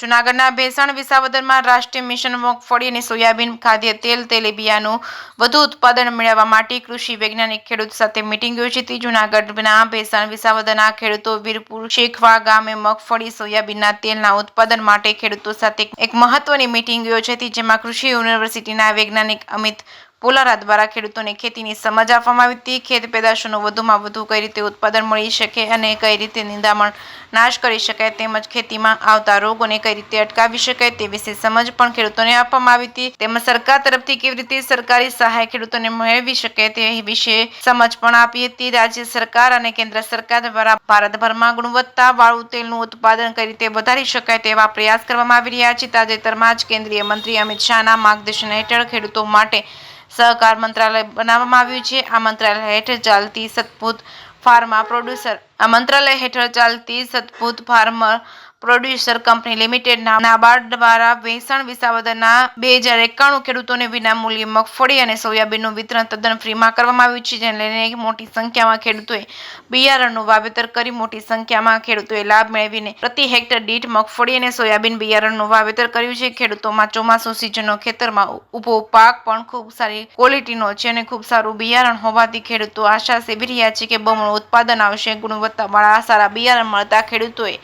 જૂનાગઢના ભેસાણ વિસાવદરમાં રાષ્ટ્રીય મિશન મગફળી અને સોયાબીન ખાદ્ય તેલ તેલીબિયાનું વધુ ઉત્પાદન મેળવવા માટે કૃષિ વૈજ્ઞાનિક ખેડૂત સાથે મીટિંગ યોજી હતી। જૂનાગઢના ભેસાણ વિસાવદરના ખેડૂતો વીરપુર શેખવા ગામે મગફળી સોયાબીનના તેલના ઉત્પાદન માટે ખેડૂતો સાથે એક મહત્વની મીટિંગ યોજી હતી, જેમાં કૃષિ યુનિવર્સિટીના વૈજ્ઞાનિક અમિત પોલારા દ્વારા ખેડૂતોને ખેતીની સમજ આપવામાં આવી હતી। ખેત પેદાશોનું વધુમાં વધુ કઈ રીતે ઉત્પાદન મળી શકે અને કઈ રીતે નિંદામણ નાશ કરી શકાય તેમજ ખેતીમાં આવતા રોગોને કઈ રીતે અટકાવી શકાય તે વિશે સમજ પણ ખેડૂતોને આપવામાં આવી હતી। તેમજ સરકાર તરફથી કેવી રીતે સરકારી સહાય ખેડૂતોને મેળવી શકે તે વિશે સમજ પણ આપી હતી। રાજ્ય સરકાર અને કેન્દ્ર સરકાર દ્વારા ભારતભરમાં ગુણવત્તાવાળું તેલનું ઉત્પાદન કઈ રીતે વધારી શકાય તેવા પ્રયાસ કરવામાં આવી રહ્યા છે। તાજેતરમાં જ કેન્દ્રીય મંત્રી અમિત શાહના માર્ગદર્શન હેઠળ ખેડૂતો માટે સહકાર મંત્રાલય બનાવવામાં આવ્યું છે। આ મંત્રાલય હેઠળ ચાલતી સતપૂત farmer producer company limited NABARD દ્વારા ભેસાણ વિસાવદરના 2091 ખેડૂતોને વિનામૂલ્યે મગફળી અને સોયાબીનનું વિતરણ તદ્દન ફ્રીમાં કરવામાં આવ્યું છે, જેને લઈને મોટી સંખ્યામાં ખેડૂતોએ બિયારણનું વાવેતર કરી મોટી સંખ્યામાં ખેડૂતોએ લાભ મેળવીને પ્રતિ હેક્ટર દીઠ મગફળી અને સોયાબીન બિયારણનું વાવેતર કર્યું છે। ખેડૂતોમાં ચોમાસુ સિઝનનો ખેતરમાં ઉભો પાક પણ ખૂબ સારી ક્વોલિટીનો છે અને ખૂબ સારું બિયારણ હોવાથી ખેડૂતો આશા સેવી રહ્યા છે કે બમણું ઉત્પાદન આવશે। ગુણવત્તાવાળા સારા બિયારણ મળતા ખેડૂતોએ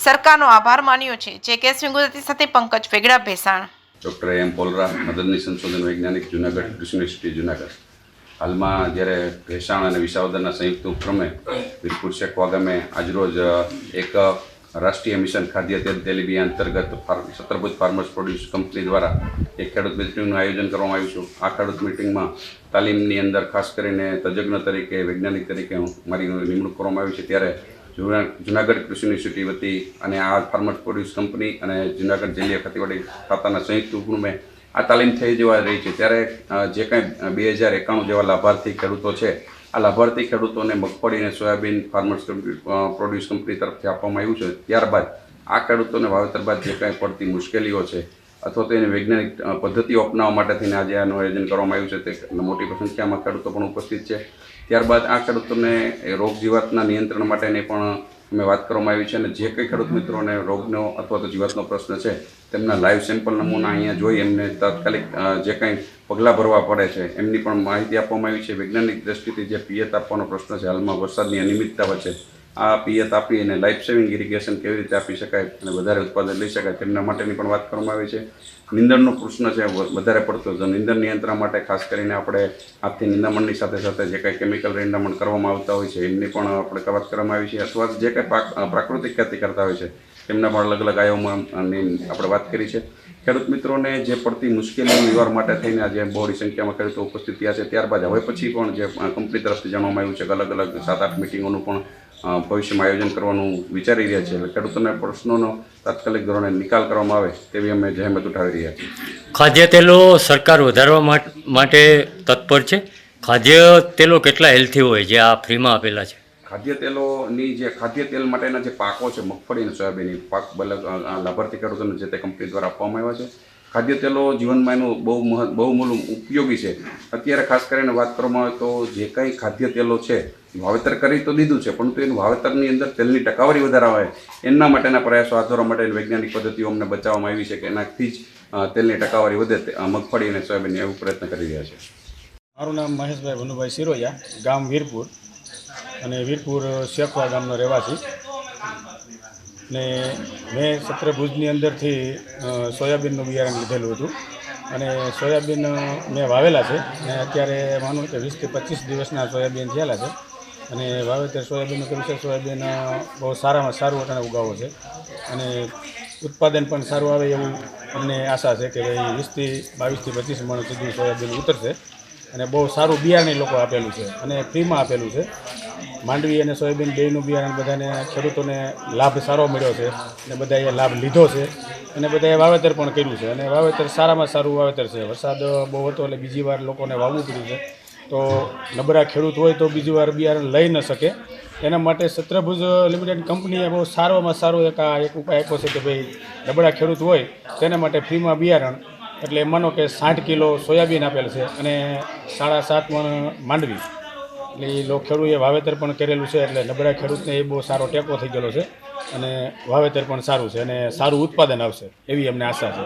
સરકારનો આભાર માન્યો છે। જે ગુજરાતી સાથે પંકજ વેગડા, ભેસાણ। ડૉક્ટર એમ પોલરા, મદદની સંશોધન વૈજ્ઞાનિક, જૂનાગઢ કૃષિ યુનિવર્સિટી, જૂનાગઢ। હાલમાં જ્યારે ભેસાણ અને વિસાવદરના સંયુક્ત ઉપક્રમે વીરપુર શેખવા ગામે આજરોજ એક રાષ્ટ્રીય મિશન ખાદ્ય તેલ તેલીબિયા અંતર્ગત સત્રભુજ ફાર્મર્સ પ્રોડ્યુસ કંપની દ્વારા એક ખેડૂત મિટિંગનું આયોજન કરવામાં આવ્યું છે। આ ખેડૂત મિટિંગમાં તાલીમની અંદર ખાસ કરીને તજજ્ઞ તરીકે, વૈજ્ઞાનિક તરીકે મારી નિમણૂક કરવામાં આવી છે। ત્યારે જૂનાગઢ કૃષિ યુનિવર્સિટી વતી અને આ ફાર્મર્સ પ્રોડ્યુસ કંપની અને જૂનાગઢ જિલ્લા ખેતીવાડી ખાતાના સંયુક્ત ઉપક્રમે આ તાલીમ થઈ જવા રહી છે। ત્યારે જે કાંઈ 2091 જેવા લાભાર્થી ખેડૂતો છે, આ લાભાર્થી ખેડૂતોને મગફળી અને સોયાબીન ફાર્મર્સ પ્રોડ્યુસ કંપની તરફથી આપવામાં આવ્યું છે। ત્યારબાદ આ ખેડૂતોને વાવેતર બાદ જે કાંઈ પડતી મુશ્કેલીઓ છે અથવા તો એની વૈજ્ઞાનિક પદ્ધતિઓ અપનાવવા માટે થઈને આજે આનું આયોજન કરવામાં આવ્યું છે। તે મોટી સંખ્યામાં ખેડૂતો પણ ઉપસ્થિત છે। ત્યારબાદ આ ખેડૂતોને રોગ જીવાતના નિયંત્રણ માટેની પણ અમે વાત કરવામાં આવી છે અને જે કંઈ ખેડૂત મિત્રોને રોગનો અથવા તો જીવાતનો પ્રશ્ન છે તેમના લાઈવ સેમ્પલ નમૂના અહીંયા જોઈ એમને તાત્કાલિક જે કંઈ પગલાં ભરવા પડે છે એમની પણ માહિતી આપવામાં આવી છે। વૈજ્ઞાનિક દ્રષ્ટિથી જે પિયત આપવાનો પ્રશ્ન છે, હાલમાં વરસાદની અનિયમિતતા વચ્ચે આ પિયત આપી અને લાઈફ સેવિંગ ઇરિગેશન કેવી રીતે આપી શકાય અને વધારે ઉત્પાદન લઈ શકાય તેમના માટેની પણ વાત કરવામાં આવી છે। નિંદણનો પ્રશ્ન છે વધારે પડતો, તો નિંદણ નિયંત્રણ માટે ખાસ કરીને આપણે હાથથી નિંદામણની સાથે સાથે જે કાંઈ કેમિકલ નિંદામણ કરવામાં આવતા હોય છે એમની પણ આપણે વાત કરવામાં આવી છે, અથવા જે કાંઈ પ્રાકૃતિક ખેતી કરતા હોય છે તેમના પણ અલગ અલગ આયોમાં આપણે વાત કરી છે। ખેડૂત મિત્રોને જે પડતી મુશ્કેલીઓ નિવારણ માટે થઈને આજે બહોળી સંખ્યામાં ખેડૂતો ઉપસ્થિત થયા છે। ત્યારબાદ હવે પછી પણ જે કંપની તરફથી જાણવામાં આવ્યું છે કે અલગ અલગ 7-8 મિટિંગોનું પણ ભવિષ્યમાં આયોજન કરવાનું વિચારી રહ્યા છે, એટલે ખેડૂતોના પ્રશ્નોનો તાત્કાલિક ધોરણે નિકાલ કરવામાં આવે તેવી અમે જહેમત ઉઠાવી રહ્યા છીએ। ખાદ્ય તેલો સરકાર વધારવા માટે તત્પર છે। ખાદ્ય તેલો કેટલા હેલ્થી હોય જે આ ફ્રીમાં આપેલા છે? ખાદ્ય તેલોની જે ખાદ્ય તેલ માટેના જે પાકો છે, મગફળી અને સોયાબીન પાક લાભાર્થી ખેડૂતોને જે તે કંપની દ્વારા આપવામાં આવ્યા છે। ખાદ્ય તેલો જીવનમાં એનું બહુ મૂળ ઉપયોગી છે। અત્યારે ખાસ કરીને વાત કરવામાં આવે તો જે કંઈ ખાદ્ય તેલો છે વાવેતર કરી તો દીધું છે, પરંતુ એનું વાવેતરની અંદર તેલની ટકાવારી વધારવા આવે એના માટેના પ્રયાસો હાથ ધરવા માટે વૈજ્ઞાનિક પદ્ધતિઓ અમને બચાવવામાં આવી છે કે એનાથી જ તેલની ટકાવારી વધે, મગફળી અને સોયાબીન એવું પ્રયત્ન કરી રહ્યા છે। મારું નામ મહેશભાઈ ભનુભાઈ સિરોયા, ગામ વીરપુર અને વીરપુર શેખવા ગામનો રહેવાસી ને મેં સત્રભુજની અંદરથી સોયાબીનનું બિયારણ લીધેલું હતું અને સોયાબીન મેં વાવેલા છે અને અત્યારે માનું કે 20 થી 25 દિવસના સોયાબીન થયેલા છે અને વાવેતર સોયાબીનનું કર્યું છે। સોયાબીન બહુ સારામાં સારું અટાણે ઉગાવો છે અને ઉત્પાદન પણ સારું આવે એવું અમને આશા છે કે ભાઈ 20 થી 22 થી 25 મણ સુધી સોયાબીન ઉતરશે અને બહુ સારું બિયારણ લોકો આપેલું છે અને ફ્રીમાં આપેલું છે। માંડવી અને સોયાબીન બેયનું બિયારણ બધાને ખેડૂતોને લાભ સારો મળ્યો છે અને બધાએ લાભ લીધો છે અને બધાએ વાવેતર પણ કર્યું છે અને વાવેતર સારામાં સારું વાવેતર છે। વરસાદ બહુ હતો એટલે બીજી વાર લોકોને વાવવું પડ્યું છે, તો નબળા ખેડૂત હોય તો બીજી વાર બિયારણ લઈ ન શકે એના માટે સત્રભુજ લિમિટેડ કંપનીએ બહુ સારામાં સારો એક ઉપાય આપ્યો છે કે ભાઈ નબળા ખેડૂત હોય તેના માટે ફ્રીમાં બિયારણ, એટલે માનો કે 60 કિલો સોયાબીન આપેલ છે અને 7.5 મણ માંડવી એટલે એ ખેડૂએ વાવેતર પણ કરેલું છે, એટલે નબળા ખેડૂતને એ બહુ સારો ટેકો થઈ ગયેલો છે અને વાવેતર પણ સારું છે અને સારું ઉત્પાદન આવશે એવી અમને આશા છે.